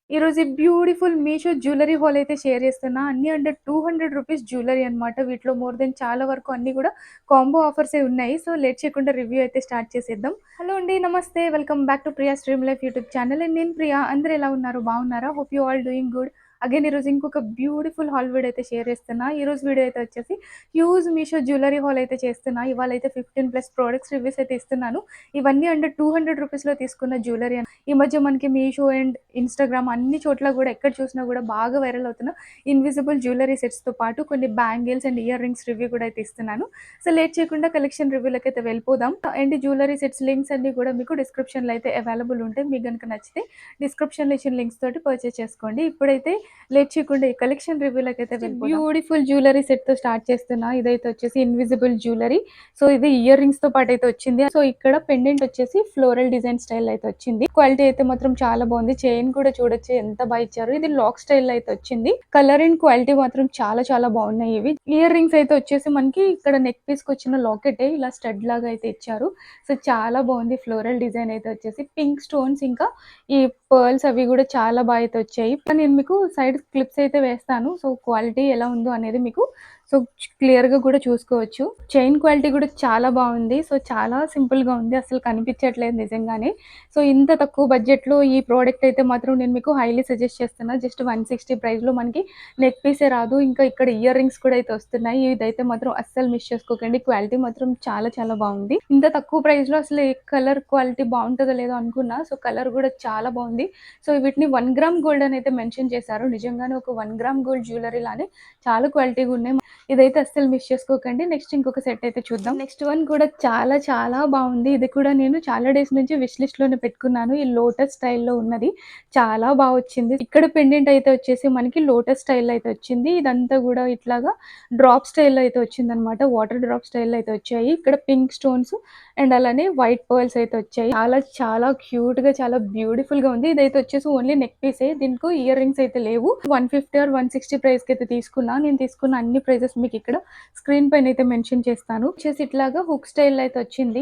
ఈరోజు ఈ beautiful Meesho jewellery hall అయితే షేర్ చేస్తున్నా. అన్నీ అండర్ రూ. 200 జ్యువెలరీ అనమాట. వీటిలో మోర్ దెన్ చాలా వరకు అన్నీ కూడా కాంబో ఆఫర్సే ఉన్నాయి. సో, లేట్ చేయకుండా రివ్యూ అయితే స్టార్ట్ చేసేద్దాం. హలో అండి. నమస్తే. Welcome back to Priya stream life YouTube channel. And నేను ప్రియా. అందరూ ఎలా ఉన్నారు? బాగున్నారా? Hope you all doing good. Again ఈరోజు ఇంకొక బ్యూటిఫుల్ హాల్ వీడియో అయితే షేర్ చేస్తున్నా. ఈరోజు వీడియో అయితే వచ్చేసి హ్యూజ్ మీషో జ్యువెలరీ హాల్ అయితే చేస్తున్నా. ఇవాళ అయితే 15+ ప్రోడక్ట్స్ రివ్యూస్ అయితే ఇస్తున్నాను. ఇవన్నీ అండర్ రూ. 200లో తీసుకున్న జ్యువెలరీ. ఈ మధ్య మనకి మీషో అండ్ ఇన్‌స్టాగ్రామ్ అన్ని చోట్ల గూడా ఎక్కడ చూసినా గూడా బాగా వైరల్ అవుతున్న ఇన్విజిబుల్ జ్యువెలరీ సెట్స్‌తో పాటు కొన్ని bangles and ear rings review కూడా అయితే ఇస్తున్నాను. సో, లేట్ చేయకుండా కలెక్షన్ రివ్యూలకైతే వెళ్ళిపోదాం. అండ్ జ్యువెలరీ సెట్స్ లింక్స్ అన్నీ కూడా మీకు డిస్క్రిప్షన్‌లో అయితే అవైలబుల్ ఉంటాయి. మీకు గనుక నచ్చితే డిస్క్రిప్షన్‌లో ఇచ్చిన లింక్స్ తోటి పర్చేస్ చేసుకోండి. ఇప్పుడైతే లేట్ చేయకుండా ఈ కలెక్షన్ రివ్యూలకైతే వెళ్ళిపోదాం. బ్యూటిఫుల్ జ్యువెలరీ సెట్‌తో స్టార్ట్ చేస్తున్నా. ఇదైతే వచ్చేసి ఇన్విజిబుల్ జ్యువెలరీ. సో, ఇది ఇయర్ రింగ్స్‌తో పాటయితే వచ్చింది. సో, ఇక్కడ పెండెంట్ వచ్చేసి ఫ్లోరల్ డిజైన్ స్టైల్ అయితే వచ్చింది. క్వాలిటీ అయితే మాత్రం చాలా బాగుంది. చైన్ కూడా చూడొచ్చు ఎంత బాగా ఇచ్చారు. ఇది లాక్ స్టైల్ అయితే వచ్చింది. కలర్ అండ్ క్వాలిటీ మాత్రం చాలా చాలా బాగున్నాయి ఇవి. ఇయర్ రింగ్స్ అయితే వచ్చేసి మనకి ఇక్కడ నెక్ పీస్ కి వచ్చిన లాకెటే ఇలా స్టడ్ లాగా అయితే ఇచ్చారు. సో, చాలా బాగుంది. ఫ్లోరల్ డిజైన్ అయితే వచ్చేసి పింక్ స్టోన్స్ ఇంకా ఈ పర్ల్స్ అవి కూడా చాలా బాగా అయితే వచ్చాయి. నేను మీకు సైడ్ క్లిప్స్ అయితే వేస్తాను. సో, క్వాలిటీ ఎలా ఉందో అనేది మీకు సో క్లియర్‌గా కూడా చూసుకోవచ్చు. చైన్ క్వాలిటీ కూడా చాలా బాగుంది. సో, చాలా సింపుల్‌గా ఉంది. అసలు కనిపించట్లేదు నిజంగానే. సో, ఇంత తక్కువ బడ్జెట్‌లో ఈ ప్రోడక్ట్ అయితే మాత్రం నేను మీకు హైలీ సజెస్ట్ చేస్తున్నా. జస్ట్ 160 ప్రైస్‌లో మనకి నెక్ పీసే రాదు. ఇంకా ఇక్కడ ఇయర్ రింగ్స్ కూడా అయితే వస్తున్నాయి. ఇదైతే మాత్రం అస్సలు మిస్ చేసుకోకండి. క్వాలిటీ మాత్రం చాలా చాలా బాగుంది. ఇంత తక్కువ ప్రైస్‌లో అసలు ఏ కలర్ క్వాలిటీ బాగుంటదో లేదో అనుకున్నా. సో, కలర్ కూడా చాలా బాగుంది. సో, వీటిని 1 గ్రామ్ గోల్డ్ అని అయితే మెన్షన్ చేశారు. నిజంగానే ఒక 1 గ్రామ్ గోల్డ్ జ్యువెలరీ లానే చాలా క్వాలిటీగా ఉన్నాయి. ఇదైతే అస్సలు మిస్ చేసుకోకండి. నెక్స్ట్ ఇంకొక సెట్ అయితే చూద్దాం. నెక్స్ట్ వన్ కూడా చాలా చాలా బాగుంది. ఇది కూడా నేను చాలా డేస్ నుంచి విష్ లిస్ట్‌లోనే పెట్టుకున్నాను. ఈ లోటస్ స్టైల్‌లో ఉన్నది. చాలా బాగా వచ్చింది. ఇక్కడ పెండెంట్ అయితే వచ్చేసి మనకి లోటస్ స్టైల్‌లో అయితే వచ్చింది. ఇదంతా కూడా ఇట్లాగా డ్రాప్ స్టైల్‌లో అయితే వచ్చిందనమాట. వాటర్ డ్రాప్ స్టైల్‌లో అయితే వచ్చాయి. ఇక్కడ పింక్ స్టోన్స్ అండ్ అలానే వైట్ పర్ల్స్ అయితే వచ్చాయి. చాలా చాలా క్యూట్‌గా చాలా బ్యూటిఫుల్‌గా ఉంది. ఇదైతే వచ్చేసి ఓన్లీ నెక్ పీసే. దీనికి ఇయర్ రింగ్స్ అయితే లేవు. 150 ఆర్ 160 ప్రైస్‌కి అయితే తీసుకున్నా. నేను తీసుకున్న అన్ని ప్రైజెస్ మీకు ఇక్కడ స్క్రీన్ పైన అయితే మెన్షన్ చేస్తాను. వచ్చేసి ఇట్లాగా హుక్ స్టైల్ అయితే వచ్చింది.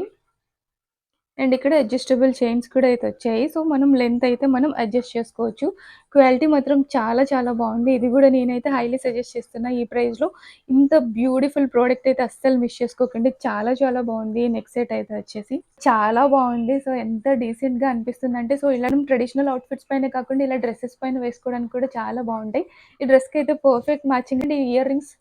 అండ్ ఇక్కడ అడ్జస్టబుల్ చైన్స్ కూడా అయితే వచ్చాయి. సో, మనం లెంత్ అయితే మనం అడ్జస్ట్ చేసుకోవచ్చు. క్వాలిటీ మాత్రం చాలా చాలా బాగుంది. ఇది కూడా నేనైతే హైలీ సజెస్ట్ చేస్తున్నా. ఈ ప్రైస్‌లో ఇంత బ్యూటిఫుల్ ప్రోడక్ట్ అయితే అస్సలు మిస్ చేసుకోకండి. చాలా చాలా బాగుంది. నెక్ సెట్ అయితే వచ్చేసి చాలా బాగుంది. సో, ఎంత డీసెంట్‌గా అనిపిస్తుందంటే సో, ఇలా ట్రెడిషనల్ అవుట్‌ఫిట్స్ పైనే కాకుండా ఇలా డ్రెసెస్ పైన వేసుకోవడానికి కూడా చాలా బాగుంటాయి. ఈ డ్రెస్‌కి అయితే పర్ఫెక్ట్ మ్యాచింగ్ అండ్ ఈ ఇయర్ రింగ్స్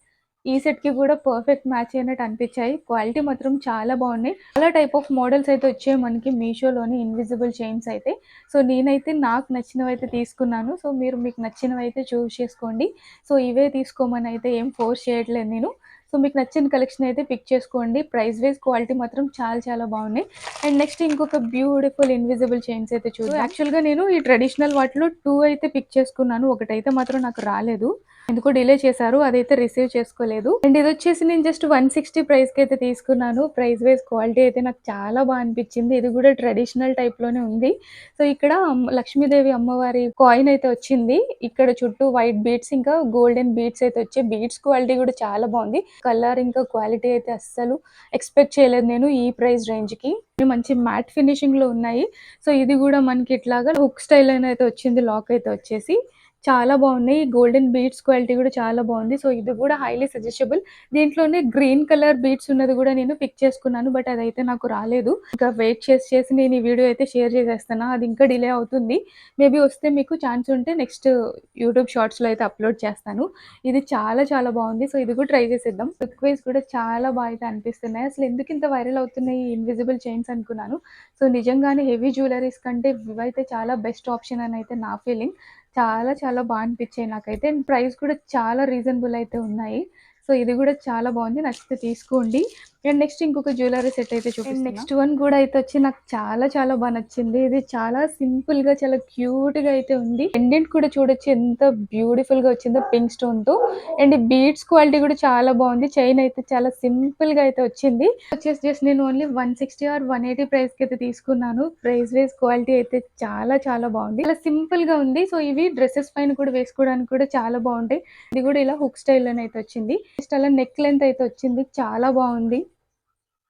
ఈ సెట్‌కి కూడా పర్ఫెక్ట్ మ్యాచ్ అయినట్టు అనిపించాయి. క్వాలిటీ మాత్రం చాలా బాగున్నాయి. చాలా టైప్ ఆఫ్ మోడల్స్ అయితే వచ్చాయి మనకి మీషోలోని ఇన్విజిబుల్ చైన్స్ అయితే. సో, నేనైతే నాకు నచ్చినవైతే తీసుకున్నాను. సో, మీరు మీకు నచ్చినవైతే చూజ్ చేసుకోండి. సో, ఇవే తీసుకోమని అయితే ఏం ఫోర్స్ చేయట్లేదు నేను. సో, మీకు నచ్చిన కలెక్షన్ అయితే పిక్ చేసుకోండి. ప్రైస్ వైస్ క్వాలిటీ మాత్రం చాలా చాలా బాగున్నాయి. అండ్ నెక్స్ట్ ఇంకొక బ్యూటిఫుల్ ఇన్విజిబుల్ చైన్స్ అయితే చూద్దాం. యాక్చువల్‌గా నేను ఈ ట్రెడిషనల్ వాటిలో 2 అయితే పిక్ చేసుకున్నాను. ఒకటైతే మాత్రం నాకు రాలేదు. ఎందుకో డిలే చేశారు. అదైతే రిసీవ్ చేసుకోలేదు. అండ్ ఇదొచ్చేసి నేను జస్ట్ 160 ప్రైస్‌కి అయితే తీసుకున్నాను. ప్రైస్ వైస్ క్వాలిటీ అయితే నాకు చాలా బా అనిపించింది. ఇది కూడా ట్రెడిషనల్ టైప్‌లోనే ఉంది. సో, ఇక్కడ లక్ష్మీదేవి అమ్మవారి కాయిన్ అయితే వచ్చింది. ఇక్కడ చుట్టూ వైట్ బీడ్స్ ఇంకా గోల్డెన్ బీడ్స్ అయితే వచ్చాయి. బీడ్స్ క్వాలిటీ కూడా చాలా బాగుంది. కలర్ ఇంకా క్వాలిటీ అయితే అస్సలు ఎక్స్‌పెక్ట్ చేయలేదు నేను ఈ ప్రైస్ రేంజ్‌కి. మంచి మ్యాట్ ఫినిషింగ్‌లో ఉన్నాయి. సో, ఇది కూడా మనకి ఇట్లాగా హుక్ స్టైల్‌లోనే అయితే వచ్చింది. లాక్ అయితే వచ్చేసి చాలా బాగున్నాయి. గోల్డెన్ బీడ్స్ క్వాలిటీ కూడా చాలా బాగుంది. సో, ఇది కూడా హైలీ సజెస్టబుల్. దీంట్లోనే గ్రీన్ కలర్ బీడ్స్ ఉన్నది కూడా నేను పిక్ చేసుకున్నాను. బట్ అదైతే నాకు రాలేదు. ఇంకా వెయిట్ చేసి నేను ఈ వీడియో అయితే షేర్ చేసేస్తున్నా. అది ఇంకా డిలే అవుతుంది. మేబీ వస్తే మీకు ఛాన్స్ ఉంటే నెక్స్ట్ యూట్యూబ్ షార్ట్స్‌లో అయితే అప్లోడ్ చేస్తాను. ఇది చాలా చాలా బాగుంది. సో, ఇది కూడా ట్రై చేసేద్దాం. లుక్ వైస్ కూడా చాలా బాగా అయితే అనిపిస్తున్నాయి. అసలు ఎందుకు ఇంత వైరల్ అవుతున్నాయి ఈ ఇన్విజిబుల్ చైన్స్ అనుకున్నాను. సో, నిజంగానే హెవీ జ్యువెలరీస్ కంటే ఇవైతే చాలా బెస్ట్ ఆప్షన్ అని అయితే నా ఫీలింగ్. చాలా చాలా బా అనిపిచ్చాయి నాకైతే. అండ్ ప్రైస్ కూడా చాలా రీజనబుల్ అయితే ఉన్నాయి. సో, ఇది కూడా చాలా బాగుంది. నచ్చితే తీసుకోండి. అండ్ నెక్స్ట్ ఇంకొక జ్యువెలరీ సెట్ అయితే చూపిస్తున్నా. అండ్ నెక్స్ట్ వన్ కూడా అయితే వచ్చి నాకు చాలా చాలా బా నచ్చింది. ఇది చాలా సింపుల్‌గా చాలా క్యూట్‌గా అయితే ఉంది. పెండెంట్ కూడా చూడొచ్చు ఎంత బ్యూటిఫుల్‌గా వచ్చిందో పింక్ స్టోన్‌తో. అండ్ ఈ బీడ్స్ క్వాలిటీ కూడా చాలా బాగుంది. చైన్ అయితే చాలా సింపుల్‌గా అయితే వచ్చింది. వచ్చేసి జస్ట్ నేను ఓన్లీ 160 ఆర్ 180 ప్రైస్‌కి అయితే తీసుకున్నాను. ప్రైస్ వైస్ క్వాలిటీ అయితే చాలా చాలా బాగుంది. చాలా సింపుల్‌గా ఉంది. సో, ఇవి డ్రెసెస్ పైన కూడా వేసుకోవడానికి కూడా చాలా బాగుంటాయి. ఇది కూడా ఇలా హుక్ స్టైల్‌లోనే అయితే వచ్చింది. నెక్స్ట్ అలా నెక్ లెంత్ అయితే వచ్చింది. చాలా బాగుంది.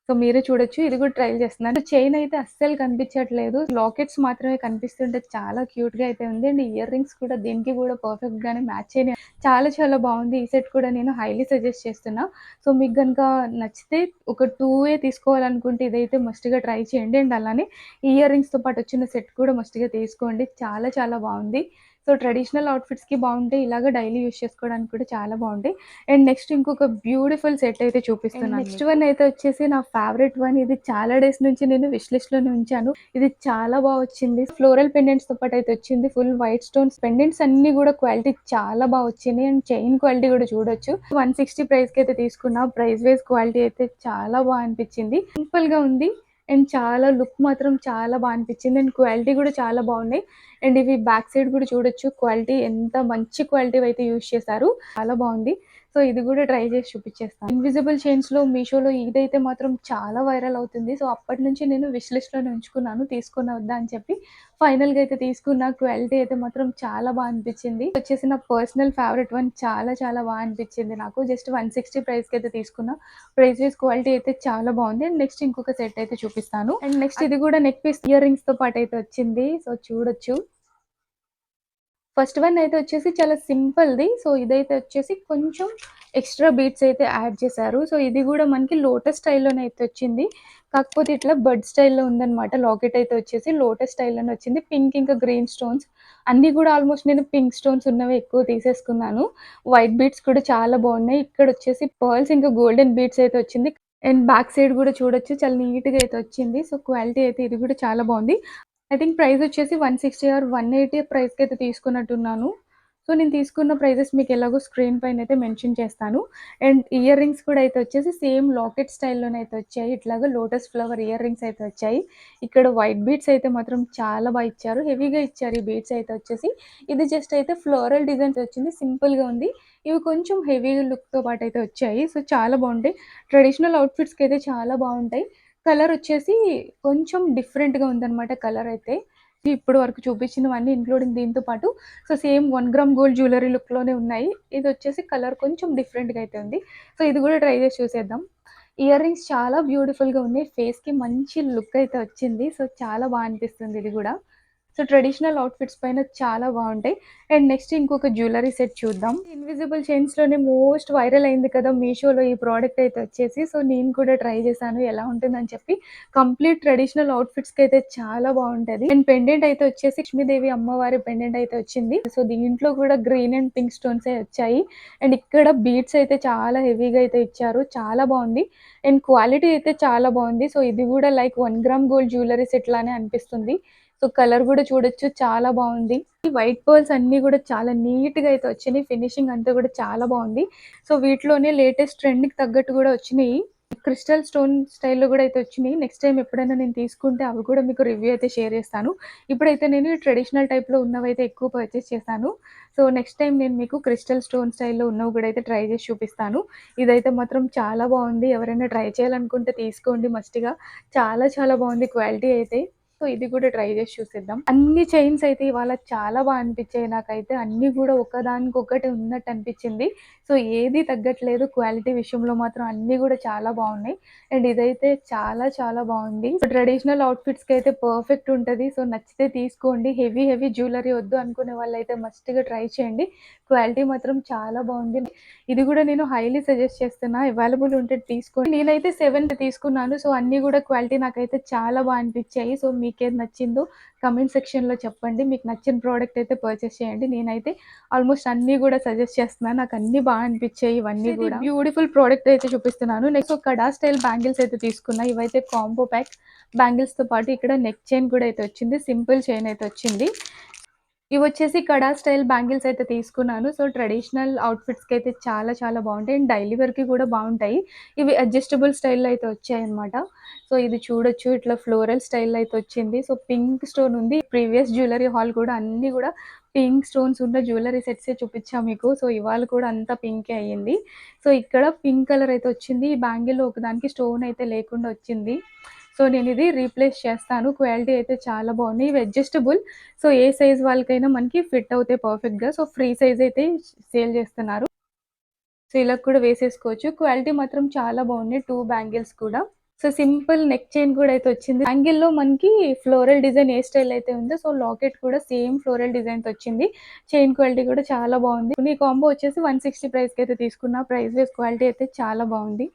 సో మీరే చూడొచ్చు. ఇది కూడా ట్రైల్ చేస్తున్నాను. చైన్ అయితే అస్సలు కనిపించట్లేదు. లాకెట్స్ మాత్రమే కనిపిస్తుంటే చాలా క్యూట్‌గా అయితే ఉంది. అండ్ ఇయర్ రింగ్స్ కూడా దీనికి కూడా పర్ఫెక్ట్‌గానే మ్యాచ్ అయినాయి. చాలా చాలా బావుంది. ఈ సెట్ కూడా నేను హైలీ సజెస్ట్ చేస్తున్నా. సో మీకు గనుక నచ్చితే ఒక 2 తీసుకోవాలనుకుంటే ఇదైతే మస్ట్‌గా ట్రై చేయండి. అండ్ అలానే ఇయర్ రింగ్స్‌తో పాటు వచ్చిన సెట్ కూడా మస్ట్‌గా తీసుకోండి. చాలా చాలా బావుంది. సో ట్రెడిషనల్ అవుట్‌ఫిట్స్‌కి బావుంటాయి. ఇలాగ డైలీ యూజ్ చేసుకోవడానికి కూడా చాలా బావుంటాయి. అండ్ నెక్స్ట్ ఇంకొక బ్యూటిఫుల్ సెట్ అయితే చూపిస్తున్నాను. నెక్స్ట్ వన్ అయితే వచ్చేసి నా ఫేవరెట్ వన్. ఇది చాలా డేస్ నుంచి నేను విష్ లిస్ట్‌లోనే ఉంచాను. ఇది చాలా వచ్చింది. ఫ్లోరల్ పెండెంట్స్‌తో పాటు అయితే వచ్చింది. ఫుల్ వైట్ స్టోన్స్ పెండెంట్స్ అన్నీ కూడా క్వాలిటీ చాలా వచ్చినాయి. అండ్ చైన్ క్వాలిటీ కూడా చూడొచ్చు. 160 ప్రైస్‌కి అయితే తీసుకున్నా. ప్రైస్ వైస్ క్వాలిటీ అయితే చాలా అనిపించింది. సింపుల్‌గా ఉంది. అండ్ చాలా లుక్ మాత్రం చాలా అనిపించింది. అండ్ క్వాలిటీ కూడా చాలా బాగున్నాయి. అండ్ ఇవి బ్యాక్ సైడ్ కూడా చూడొచ్చు. క్వాలిటీ ఎంత మంచి క్వాలిటీవి అయితే యూజ్ చేశారు. చాలా బాగుంది. సో ఇది కూడా ట్రై చేసి చూపించేస్తాను. ఇన్విజిబుల్ చైన్స్‌లో మీషోలో ఇదైతే మాత్రం చాలా వైరల్ అవుతుంది. సో అప్పటినుంచి నేను విష్ లిస్ట్‌లోనే ఉంచుకున్నాను. తీసుకున్నా వద్దా అని చెప్పి. ఫైనల్‌గా అయితే తీసుకున్న. క్వాలిటీ అయితే మాత్రం చాలా అనిపించింది. వచ్చేసి నా పర్సనల్ ఫేవరెట్ వన్. చాలా చాలా అనిపించింది నాకు. జస్ట్ 160 ప్రైస్‌కి అయితే తీసుకున్నా. ప్రైస్ వైస్ క్వాలిటీ అయితే చాలా బాగుంది. అండ్ నెక్స్ట్ ఇంకొక సెట్ అయితే చూపిస్తాను. అండ్ నెక్స్ట్ ఇది కూడా నెక్ పీస్ ఇయర్ రింగ్స్‌తో పాటు అయితే వచ్చింది. సో చూడొచ్చు. ఫస్ట్ వన్ అయితే వచ్చేసి చాలా సింపుల్‌ది. సో ఇదైతే వచ్చేసి కొంచెం ఎక్స్‌ట్రా బీడ్స్ అయితే యాడ్ చేశారు. సో ఇది కూడా మనకి లోటస్ స్టైల్‌లోనే అయితే వచ్చింది. కాకపోతే ఇట్లా బడ్ స్టైల్‌లో ఉందన్నమాట. లాకెట్ అయితే వచ్చేసి లోటస్ స్టైల్‌లోనే వచ్చింది. పింక్ ఇంకా గ్రీన్ స్టోన్స్ అన్నీ కూడా ఆల్మోస్ట్ నేను పింక్ స్టోన్స్ ఉన్నవే ఎక్కువ తీసేసుకున్నాను. వైట్ బీడ్స్ కూడా చాలా బాగున్నాయి. ఇక్కడ వచ్చేసి పర్ల్స్ ఇంకా గోల్డెన్ బీడ్స్ అయితే వచ్చింది. అండ్ బ్యాక్ సైడ్ కూడా చూడొచ్చు. చాలా నీట్‌గా అయితే వచ్చింది. సో క్వాలిటీ అయితే ఇది కూడా చాలా బాగుంది. ఐ థింక్ ప్రైస్ వచ్చేసి 160 ఆర్ 180 ప్రైస్‌కైతే తీసుకున్నట్టున్నాను. సో, నేను తీసుకున్న ప్రైజెస్ మీకు ఎలాగో స్క్రీన్ పైనైతే మెన్షన్ చేస్తాను. అండ్ ఇయర్ రింగ్స్ కూడా అయితే వచ్చేసి సేమ్ లాకెట్ స్టైల్‌లోనే అయితే వచ్చాయి. ఇట్లాగా లోటస్ ఫ్లవర్ ఇయర్ రింగ్స్ అయితే వచ్చాయి. ఇక్కడ వైట్ బీడ్స్ అయితే మాత్రం చాలా ఇచ్చారు. హెవీగా ఇచ్చారు ఈ బీడ్స్ అయితే వచ్చేసి. ఇది జస్ట్ అయితే ఫ్లోరల్ డిజైన్స్ వచ్చింది. సింపుల్‌గా ఉంది. ఇవి కొంచెం హెవీ లుక్‌తో పాటు అయితే వచ్చాయి. సో, చాలా బాగుంటాయి. ట్రెడిషనల్ అవుట్‌ఫిట్స్‌కి అయితే చాలా బాగుంటాయి. కలరొచ్చేసి కొంచెం డిఫరెంట్‌గా ఉందనమాట కలరయితే. ఇప్పటి వరకు చూపించినవన్నీ ఇంక్లూడింగ్ దీంతో పాటు so, same 1 gram gold jewellery లుక్‌లోనే ఉన్నాయి. ఇదొచ్చేసి కలర్ కొంచెం డిఫరెంట్‌గా అయితే ఉంది. సో, ఇది గూడా ట్రై చేసి చూసేద్దాం. ఇయర్ రింగ్స్ చాలా బ్యూటిఫుల్‌గా ఉన్నాయి. ఫేస్‌కి మంచి లుక్ అయితే వచ్చింది. సో, చాలా అనిపిస్తుంది ఇది గూడా. సో, ట్రెడిషనల్ అవుట్‌ఫిట్స్ పైన చాలా బావుంటాయి. అండ్ నెక్స్ట్ ఇంకొక జ్యువెలరీ సెట్ చూద్దాం. ఇన్విజిబుల్ చైన్స్‌లోనే మోస్ట్ వైరల్ అయింది కదా! మీషోలో ఈ ప్రోడక్ట్ అయితే వచ్చేసి. సో, నేను కూడా ట్రై చేశాను ఎలా ఉంటుందని చెప్పి. కంప్లీట్ ట్రెడిషనల్ అవుట్‌ఫిట్స్‌కి అయితే చాలా బావుంటది. అండ్ పెండెంట్ అయితే వచ్చేసి లక్ష్మీదేవి అమ్మవారి పెండెంట్ అయితే వచ్చింది. సో, దీంట్లో కూడా గ్రీన్ అండ్ పింక్ స్టోన్సే వచ్చాయి. అండ్ ఇక్కడ బీడ్స్ అయితే చాలా హెవీగా అయితే ఇచ్చారు. చాలా బావుంది. అండ్ క్వాలిటీ అయితే చాలా బావుంది. సో, ఇది కూడా like 1 gram gold jewellery set లానే అనిపిస్తుంది. సో, కలర్ గూడా చూడొచ్చు చాలా బావుంది. ఈ వైట్ పర్ల్స్ అన్నీ గూడా చాలా నీట్‌గా అయితే వచ్చినియి. ఫినిషింగ్ అంతా గూడా చాలా బావుంది. సో, వీటిలోనే లేటెస్ట్ ట్రెండ్‌కి తగ్గట్టు గూడా వచ్చినియి. క్రిస్టల్ స్టోన్ స్టైల్‌లో గూడా అయితే వచ్చినియి. నెక్స్ట్ టైమ్ ఎప్పుడైనా నేను తీసుకుంటే అవి కూడా మీకు రివ్యూ అయితే షేర్ చేస్తాను. ఇప్పుడైతే నేను ట్రెడిషనల్ టైప్‌లో ఉన్నవైతే ఎక్కువ పర్చేస్ చేశాను. సో, నెక్స్ట్ టైమ్ నేను మీకు క్రిస్టల్ స్టోన్ స్టైల్‌లో ఉన్నవి గూడా అయితే ట్రై చేసి చూపిస్తాను. ఇదైతే మాత్రం చాలా బావుంది. ఎవరైనా ట్రై చేయాలనుకుంటే తీసుకోండి మస్ట్‌గా. చాలా చాలా బావుంది క్వాలిటీ అయితే. సో, ఇది కూడా ట్రై చేసి చూసేద్దాం. అన్ని చైన్స్ అయితే ఇవాళ చాలా అనిపించాయి నాకైతే. అన్నీ కూడా ఒకదానికొకటి ఉన్నట్టు అనిపించింది. సో, ఏది తగ్గట్లేదు. క్వాలిటీ విషయంలో మాత్రం అన్నీ కూడా చాలా బావున్నాయి. అండ్ ఇదైతే చాలా చాలా బావుంది. సో, ట్రెడిషనల్ అవుట్‌ఫిట్స్‌కి అయితే పర్ఫెక్ట్ ఉంటది. సో, నచ్చితే తీసుకోండి. హెవీ హెవీ జ్యువెలరీ వద్దు అనుకునే వాళ్ళైతే మస్ట్‌గా ట్రై చేయండి. క్వాలిటీ మాత్రం చాలా బావుంది. ఇది కూడా నేను హైలీ సజెస్ట్ చేస్తున్నా. అవైలబుల్ ఉంటే తీసుకోండి. నేనైతే 7 తీసుకున్నాను. సో, అన్నీ కూడా క్వాలిటీ నాకైతే చాలా అనిపించాయి. సో, మీకేది నచ్చిందో కామెంట్ సెక్షన్‌లో చెప్పండి. మీకు నచ్చిన ప్రోడక్ట్ అయితే పర్చేస్ చేయండి. నేనైతే ఆల్మోస్ట్ అన్నీ కూడా సజెస్ట్ చేస్తున్నాను. నాకు అన్నీ అనిపించాయి ఇవన్నీ కూడా. బ్యూటిఫుల్ ప్రోడక్ట్ అయితే చూపిస్తున్నాను. నెక్స్ట్ ఒక కడా స్టైల్ బ్యాంగిల్స్ అయితే తీసుకున్నా. ఇవైతే కాంబో ప్యాక్ బ్యాంగిల్స్‌తో పాటు ఇక్కడ నెక్ చైన్ కూడా అయితే వచ్చింది. సింపుల్ చైన్ అయితే వచ్చింది. ఇవొచ్చేసి కడా స్టైల్ బ్యాంగిల్స్ అయితే తీసుకున్నాను. సో, ట్రెడిషనల్ అవుట్‌ఫిట్స్‌కైతే చాలా చాలా బావుంటాయి. అండ్ డైలీ వేర్‌కి కూడా బావుంటాయి. ఇవి అడ్జస్టబుల్ స్టైల్‌లో అయితే వచ్చాయన్నమాట. సో, ఇది చూడొచ్చు ఇట్లా ఫ్లోరల్ స్టైల్‌లో అయితే వచ్చింది. సో, పింక్ స్టోన్ ఉంది. ప్రీవియస్ జ్యువెలరీ హాల్ కూడా అన్నీ కూడా పింక్ స్టోన్స్ ఉన్న జ్యువెలరీ సెట్సే చూపిచ్చా మీకు. సో, ఇవాళ కూడా అంతా పింకే అయ్యింది. సో, ఇక్కడ పింక్ కలర్ అయితే వచ్చింది. ఈ బ్యాంగిల్‌లో ఒకదానికి స్టోన్ అయితే లేకుండా వచ్చింది. సో, నేనిది రీప్లేస్ చేస్తాను. క్వాలిటీ అయితే చాలా బావున్నాయి. ఇవి అడ్జస్టబుల్. సో, ఏ సైజ్ వాళ్ళకైనా మనకి ఫిట్ అవుతాయి పర్ఫెక్ట్‌గా. సో, ఫ్రీ సైజ్ అయితే సేల్ చేస్తున్నారు. సో, ఇలా కూడా వేసేసుకోవచ్చు. క్వాలిటీ మాత్రం చాలా బావున్నాయి. 2 బ్యాంగిల్స్ కూడా. సో, సింపుల్ నెక్ చైన్ కూడా అయితే వచ్చింది. బ్యాంగిల్‌లో మనకి ఫ్లోరల్ డిజైన్ ఏ స్టైల్ అయితే ఉందో, సో, లాకెట్ కూడా సేమ్ ఫ్లోరల్ డిజైన్‌తో వచ్చింది. చైన్ క్వాలిటీ కూడా చాలా బావుంది. ఈ కాంబో వచ్చేసి 160 ప్రైస్‌కైతే తీసుకున్నా. ప్రైస్ వైస్ క్వాలిటీ అయితే చాలా బావుంది.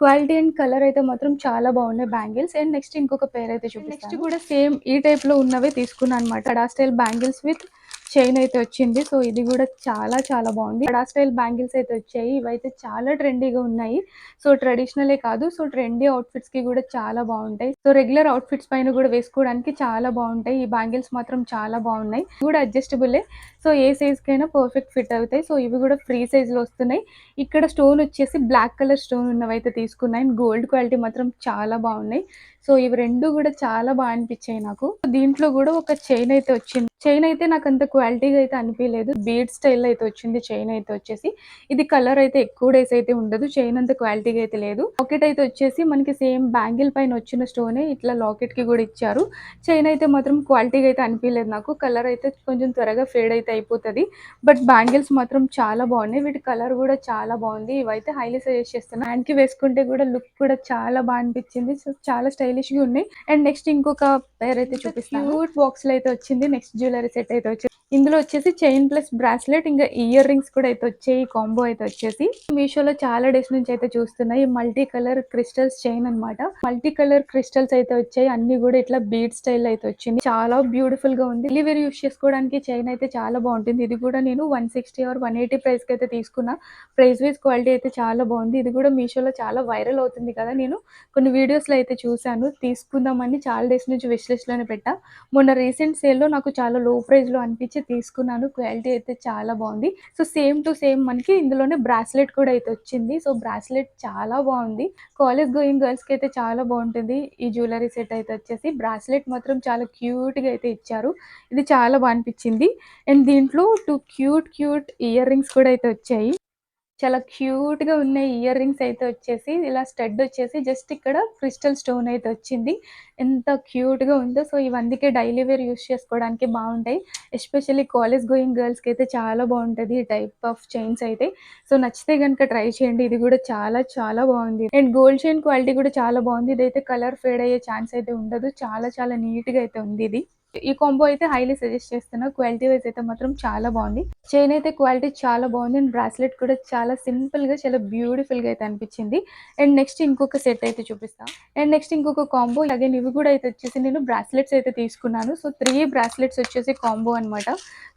క్వాలిటీ అండ్ కలర్ అయితే మాత్రం చాలా బాగున్నాయి బ్యాంగిల్స్. అండ్ నెక్స్ట్ ఇంకొక పేర్ అయితే చూపిస్తాను. నెక్స్ట్ కూడా సేమ్ ఈ టైప్‌లో ఉన్నవే తీసుకున్నా అనమాట. కడా స్టైల్ బ్యాంగిల్స్ విత్ చైన్ అయితే వచ్చింది. సో, ఇది కూడా చాలా చాలా బాగుంది. కడా స్టైల్ బ్యాంగిల్స్ అయితే వచ్చాయి. ఇవైతే చాలా ట్రెండీగా ఉన్నాయి. సో, ట్రెడిషనలే కాదు. సో, ట్రెండీ అవుట్‌ఫిట్స్‌కి కూడా చాలా బాగుంటాయి. సో, రెగ్యులర్ అవుట్‌ఫిట్స్ పైన కూడా వేసుకోవడానికి చాలా బాగుంటాయి. ఈ బ్యాంగిల్స్ మాత్రం చాలా బాగున్నాయి. ఇవి కూడా అడ్జస్టబులే. సో, ఏ సైజ్‌కైనా పర్ఫెక్ట్ ఫిట్ అవుతాయి. సో, ఇవి కూడా ఫ్రీ సైజ్‌లో వస్తున్నాయి. ఇక్కడ స్టోన్ వచ్చేసి బ్లాక్ కలర్ స్టోన్ ఉన్నవైతే తీసుకున్నా. అండ్ గోల్డ్ క్వాలిటీ మాత్రం చాలా బాగున్నాయి. సో, ఇవి 2 కూడా చాలా బా అనిపించాయి నాకు. దీంట్లో కూడా ఒక చైన్ అయితే వచ్చింది. చైన్ అయితే నాకంత క్వాలిటీగా అయితే అనిపియలేదు. బీడ్ స్టైల్‌లో అయితే వచ్చింది చైన్ అయితే వచ్చేసి. ఇది కలర్ అయితే ఎక్కువ డేస్ అయితే ఉండదు. చైన్ అంత క్వాలిటీగా అయితే లేదు. లాకెట్ అయితే వచ్చేసి మనకి సేమ్ బ్యాంగిల్ పైన వచ్చిన స్టోనే ఇట్లా లాకెట్‌కి కూడా ఇచ్చారు. చైన్ అయితే మాత్రం క్వాలిటీగా అయితే అనిపియలేదు నాకు. కలర్ అయితే కొంచెం త్వరగా ఫేడ్ అయితే అయిపోతది. బట్ బ్యాంగిల్స్ మాత్రం చాలా బాగున్నాయి. వీటి కలర్ కూడా చాలా బాగుంది. ఇవైతే హైలీ సజెస్ట్ చేస్తున్నా. హ్యాండ్‌కి వేసుకుంటే కూడా లుక్ కూడా చాలా బా అనిపించింది. సో, చాలా స్టైలిష్‌గా ఉన్నాయి. అండ్ నెక్స్ట్ ఇంకొక పేర్ అయితే చూపిస్తాను. క్యూట్ బాక్స్‌లో అయితే వచ్చింది. నెక్స్ట్ జ్యువెలరీ సెట్ అయితే వచ్చింది. ఇందులో వచ్చేసి చైన్ ప్లస్ బ్రాస్లెట్ ఇంకా ఇయర్ రింగ్స్ కూడా అయితే వచ్చాయి. ఈ కాంబో అయితే వచ్చేసి మీషోలో చాలా డేస్ నుంచి అయితే చూస్తున్నా. ఈ మల్టీ కలర్ క్రిస్టల్స్ చైన్ అన్నమాట. మల్టీ కలర్ క్రిస్టల్స్ అయితే వచ్చాయి. అన్ని కూడా ఇట్లా బీడ్ స్టైల్ అయితే వచ్చింది. చాలా బ్యూటిఫుల్ గా ఉంది. డైలీ వేర్ యూస్ చేసుకోవడానికి చైన్ అయితే చాలా బాగుంటుంది. ఇది కూడా నేను 160 ఆర్ 180 ప్రైస్ కి అయితే తీసుకున్నా. ప్రైస్ వైస్ క్వాలిటీ అయితే చాలా బాగుంది. ఇది కూడా మీషోలో చాలా వైరల్ అవుతుంది కదా. నేను కొన్ని వీడియోస్‌లో అయితే చూసాను. తీసుకుందామని చాలా డేస్ నుంచి విష్ లిస్ట్‌లోనే పెట్టా. మొన్న రీసెంట్ సేల్‌లో నాకు చాలా లో ప్రైస్‌లో అనిపించి తీసుకున్నాను. క్వాలిటీ అయితే చాలా బాగుంది. సో, సేమ్ టు సేమ్ మనకి ఇందులోనే బ్రాస్లెట్ కూడా అయితే వచ్చింది. సో, బ్రాస్లెట్ చాలా బాగుంది. కాలేజ్ గోయింగ్ గర్ల్స్‌కి అయితే చాలా బాగుంటుంది. ఈ జ్యువెలరీ సెట్ అయితే వచ్చేసి బ్రాస్లెట్ మాత్రం చాలా క్యూట్‌గా అయితే ఇచ్చారు. ఇది చాలా బా అనిపించింది. అండ్ దీంట్లో 2 క్యూట్ క్యూట్ ఇయర్ రింగ్స్ కూడా అయితే వచ్చాయి. చాలా క్యూట్‌గా ఉన్నాయి ఇయర్ రింగ్స్ అయితే వచ్చేసి, ఇలా స్టడ్ వచ్చేసి జస్ట్ ఇక్కడ క్రిస్టల్ స్టోన్ అయితే వచ్చింది. ఎంత క్యూట్‌గా ఉందో. సో, ఇవి అందుకే డైలీ వేర్ యూజ్ చేసుకోవడానికి బావుంటాయి. ఎస్పెషల్లీ కాలేజ్ గోయింగ్ గర్ల్స్‌కి అయితే చాలా బావుంటది ఈ టైప్ ఆఫ్ చైన్స్ అయితే. సో, నచ్చితే గనుక ట్రై చేయండి. ఇది కూడా చాలా చాలా బావుంది. అండ్ గోల్డ్ చైన్ క్వాలిటీ కూడా చాలా బావుంది. ఇదైతే కలర్ ఫేడ్ అయ్యే ఛాన్స్ అయితే ఉండదు. చాలా చాలా నీట్‌గా అయితే ఉంది ఇది. ఈ కాంబో అయితే హైలీ సజెస్ట్ చేస్తున్నా. క్వాలిటీ వైస్ అయితే మాత్రం చాలా బావుంది. చైన్ అయితే క్వాలిటీ చాలా బాగుంది. అండ్ బ్రాస్లెట్ కూడా చాలా సింపుల్‌గా చాలా బ్యూటిఫుల్‌గా అయితే అనిపించింది. అండ్ నెక్స్ట్ ఇంకొక సెట్ అయితే చూపిస్తా. అండ్ నెక్స్ట్ ఇంకొక కాంబో అగైన్ ఇవి కూడా అయితే వచ్చేసి నేను బ్రాస్లెట్స్ అయితే తీసుకున్నాను. సో, 3 బ్రాస్లెట్స్ వచ్చేసి కాంబో అనమాట.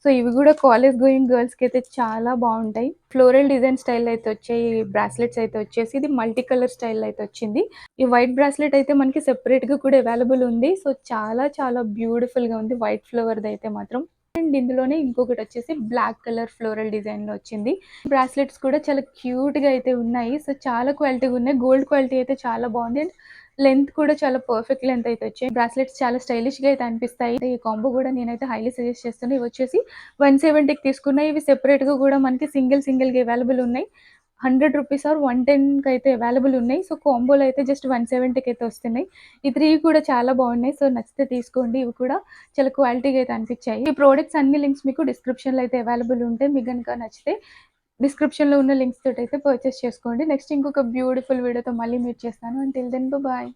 సో, ఇవి కూడా కాలేజ్ గోయింగ్ గర్ల్స్‌కి అయితే చాలా బాగుంటాయి. ఫ్లోరల్ డిజైన్ స్టైల్‌లో అయితే వచ్చాయి బ్రాస్లెట్స్ అయితే వచ్చేసి. ఇది మల్టీ కలర్ స్టైల్‌లో అయితే వచ్చింది. ఈ వైట్ బ్రాస్లెట్ అయితే మనకి సెపరేట్‌గా కూడా అవైలబుల్ ఉంది. సో, చాలా చాలా బ్యూటిఫుల్‌గా ఉంది వైట్ ఫ్లవర్‌ది అయితే మాత్రం. అండ్ ఇందులోనే ఇంకొకటొచ్చేసి బ్లాక్ కలర్ ఫ్లోరల్ డిజైన్‌లో వచ్చింది. బ్రాస్లెట్స్ కూడా చాలా క్యూట్‌గా అయితే ఉన్నాయి. సో, చాలా క్వాలిటీగా ఉన్నాయి. గోల్డ్ క్వాలిటీ అయితే చాలా బాగుంది. అండ్ లెంత్ కూడా చాలా పర్ఫెక్ట్ లెంత్ అయితే వచ్చాయి. బ్రాస్లెట్స్ చాలా స్టైలిష్‌గా అయితే అనిపిస్తాయి. ఈ కాంబో కూడా నేనైతే హైలీ సజెస్ట్ చేస్తున్నా. ఇవొచ్చేసి 170కి తీసుకున్నా. ఇవి సెపరేట్‌గా కూడా మనకి సింగిల్‌గా అవైలబుల్ ఉన్నాయి. రూ. 100 ఆర్ 110కి అయితే అవైలబుల్ ఉన్నాయి. సో, కాంబోలో అయితే జస్ట్ 170కి అయితే వస్తున్నాయి. ఈ 3 కూడా చాలా బాగున్నాయి. సో, నచ్చితే తీసుకోండి. ఇవి కూడా చాలా క్వాలిటీగా అయితే అనిపించాయి. ఈ ప్రొడక్ట్స్ అన్ని లింక్స్ మీకు డిస్క్రిప్షన్‌లో అయితే అవైలబుల్ ఉంటాయి. మీకు గనుక నచ్చితే డిస్క్రిప్షన్‌లో ఉన్న లింక్స్ తోటి అయితే పర్చేస్ చేసుకోండి. నెక్స్ట్ ఇంకొక బ్యూటిఫుల్ వీడియోతో మళ్ళీ మీట్ చేస్తాను. Until then bye.